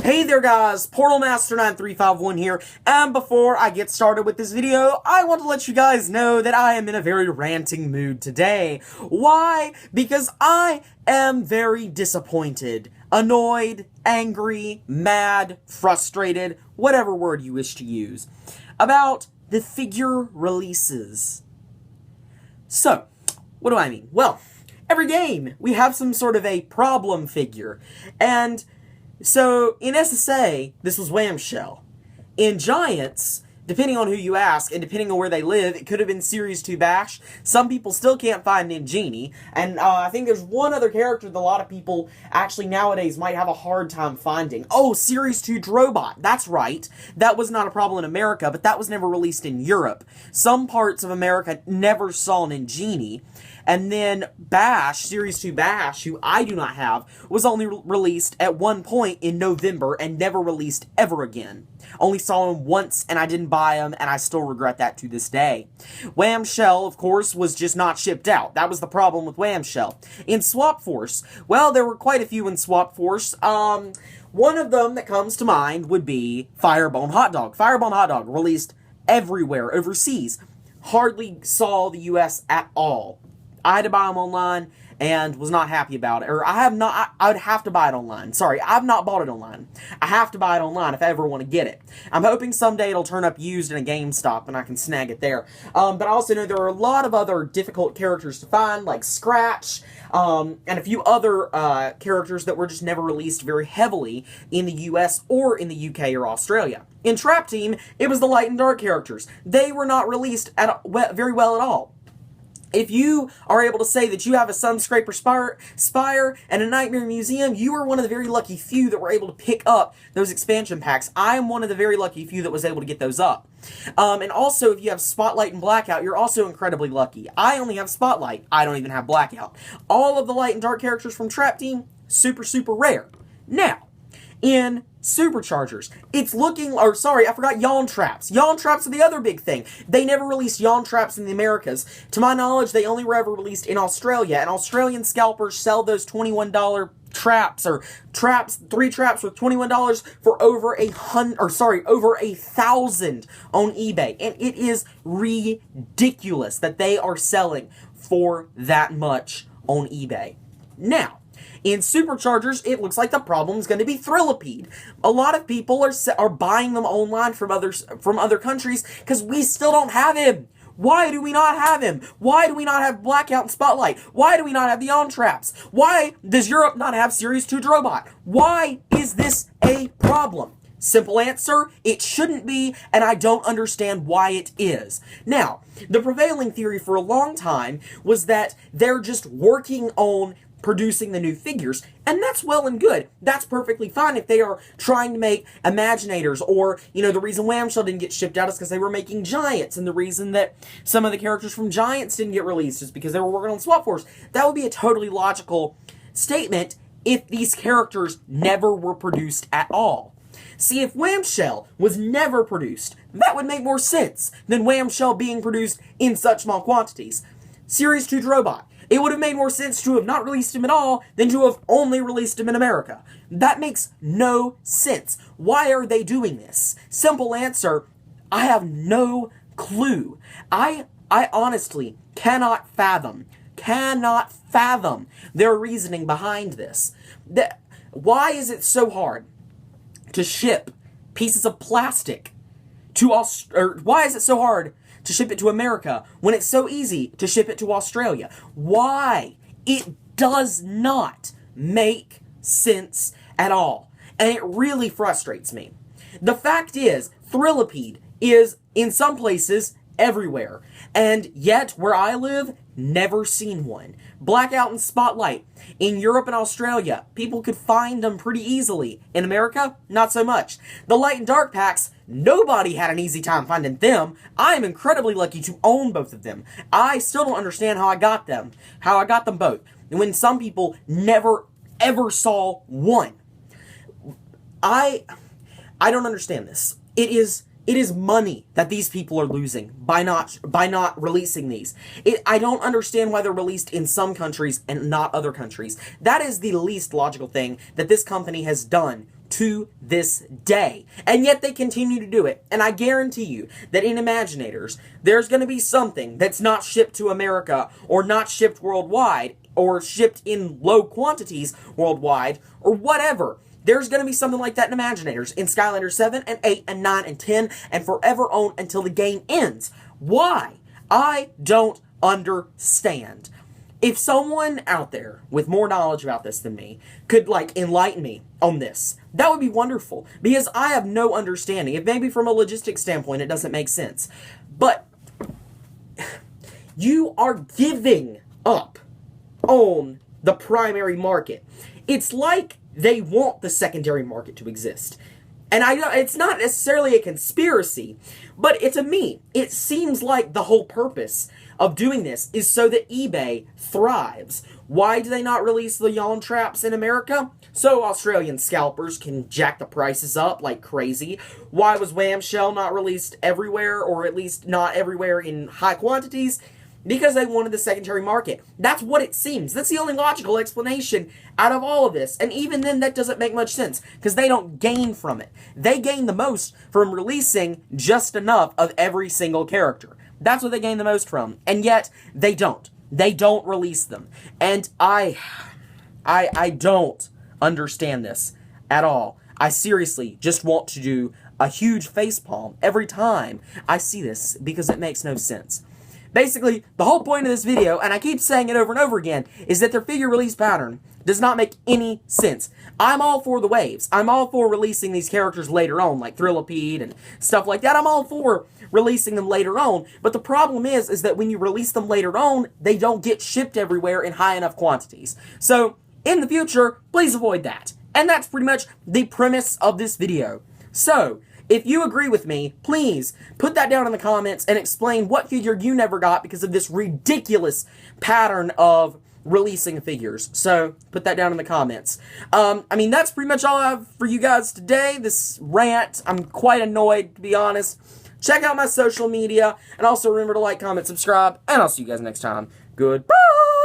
Hey there guys, PortalMaster9351 here, and before I get started with this video, I want to let you guys know that I am in a very ranting mood today. Why? Because I am very disappointed, annoyed, angry, mad, frustrated, whatever word you wish to use, about the figure releases. So, what do I mean? Well, every game we have some sort of a problem figure, and so, in SSA, this was Whamshell. In Giants, depending on who you ask, and depending on where they live, it could have been Series 2 Bash. Some people still can't find Genie, and I think there's one other character that a lot of people actually nowadays might have a hard time finding. Oh, Series 2 Drobot, that's right. That was not a problem in America, but that was never released in Europe. Some parts of America never saw an Genie. And then Bash, Series 2 Bash, who I do not have, was only released at one point in November and never released ever again. Only saw him once and I didn't buy him, and I still regret that to this day. Whamshell, of course, was just not shipped out. That was the problem with Whamshell. In Swap Force, well, there were quite a few in Swap Force. One of them that comes to mind would be Firebone Hot Dog. Firebone Hot Dog released everywhere overseas. Hardly saw the US at all. I had to buy them online and was not happy about it. Or I would have to buy it online. Sorry, I've not bought it online. I have to buy it online if I ever want to get it. I'm hoping someday it'll turn up used in a GameStop and I can snag it there. But I also know there are a lot of other difficult characters to find, like Scratch, and a few other characters that were just never released very heavily in the US or in the UK or Australia. In Trap Team, it was the Light and Dark characters. They were not released very well at all. If you are able to say that you have a Sunscraper Spire and a Nightmare Museum, you are one of the very lucky few that were able to pick up those expansion packs. I am one of the very lucky few that was able to get those up. And also, if you have Spotlight and Blackout, you're also incredibly lucky. I only have Spotlight. I don't even have Blackout. All of the Light and Dark characters from Trap Team, super, super rare. Now, in Superchargers, it's looking, or sorry, I forgot Yawn Traps. Yawn Traps are the other big thing. They never released Yawn Traps in the Americas. To my knowledge, they only were ever released in Australia, and Australian scalpers sell those $21 traps, or traps, 3 traps with $21 for over over 1,000 on eBay. And it is ridiculous that they are selling for that much on eBay. Now, in Superchargers, it looks like the problem is going to be Thrillipede. A lot of people are buying them online from other countries because we still don't have him. Why do we not have him? Why do we not have Blackout and Spotlight? Why do we not have the Yawn Traps? Why does Europe not have Series 2 Drobot? Why is this a problem? Simple answer, it shouldn't be, and I don't understand why it is. Now, the prevailing theory for a long time was that they're just working on producing the new figures, and that's well and good. That's perfectly fine if they are trying to make Imaginators, or, you know, the reason Whamshell didn't get shipped out is because they were making Giants, and the reason that some of the characters from Giants didn't get released is because they were working on Swap Force. That would be a totally logical statement if these characters never were produced at all. See, if Whamshell was never produced, that would make more sense than Whamshell being produced in such small quantities. Series 2 Drobot. It would have made more sense to have not released him at all than to have only released him in America. That makes no sense. Why are they doing this? Simple answer, I have no clue. I honestly cannot fathom their reasoning behind this. Why is it so hard to ship pieces of plastic to why is it so hard to ship it to America when it's so easy to ship it to Australia? Why? It does not make sense at all. And it really frustrates me. The fact is, Thrillipede is, in some places, everywhere. And yet, where I live, never seen one. Blackout and Spotlight. In Europe and Australia, people could find them pretty easily. In America, not so much. The Light and Dark packs, nobody had an easy time finding them. I am incredibly lucky to own both of them. I still don't understand how I got them both, when some people never ever saw one. I don't understand this. It is money that these people are losing by not releasing these. I don't understand why they're released in some countries and not other countries. That is the least logical thing that this company has done to this day. And yet they continue to do it. And I guarantee you that in Imaginators, there's going to be something that's not shipped to America or not shipped worldwide or shipped in low quantities worldwide or whatever. There's going to be something like that in Imaginators in Skylanders 7 and 8 and 9 and 10 and forever on until the game ends. Why? I don't understand. If someone out there with more knowledge about this than me could, enlighten me on this, that would be wonderful. Because I have no understanding. If maybe from a logistics standpoint it doesn't make sense. But you are giving up on the primary market. It's like they want the secondary market to exist. And it's not necessarily a conspiracy, but to me, it seems like the whole purpose of doing this is so that eBay thrives. Why do they not release the yawn traps in America? So Australian scalpers can jack the prices up like crazy. Why was Whamshell not released everywhere, or at least not everywhere in high quantities? Because they wanted the secondary market. That's what it seems. That's the only logical explanation out of all of this. And even then, that doesn't make much sense, because they don't gain from it. They gain the most from releasing just enough of every single character. That's what they gain the most from. And yet, they don't. They don't release them. And I don't understand this at all. I seriously just want to do a huge facepalm every time I see this, because it makes no sense. Basically, the whole point of this video, and I keep saying it over and over again, is that their figure release pattern does not make any sense. I'm all for the waves. I'm all for releasing these characters later on, like Thrillipede and stuff like that. I'm all for releasing them later on, but the problem is that when you release them later on, they don't get shipped everywhere in high enough quantities. So, in the future, please avoid that. And that's pretty much the premise of this video. So, if you agree with me, please put that down in the comments and explain what figure you never got because of this ridiculous pattern of releasing figures. So, put that down in the comments. That's pretty much all I have for you guys today. This rant, I'm quite annoyed, to be honest. Check out my social media, and also remember to like, comment, subscribe, and I'll see you guys next time. Goodbye!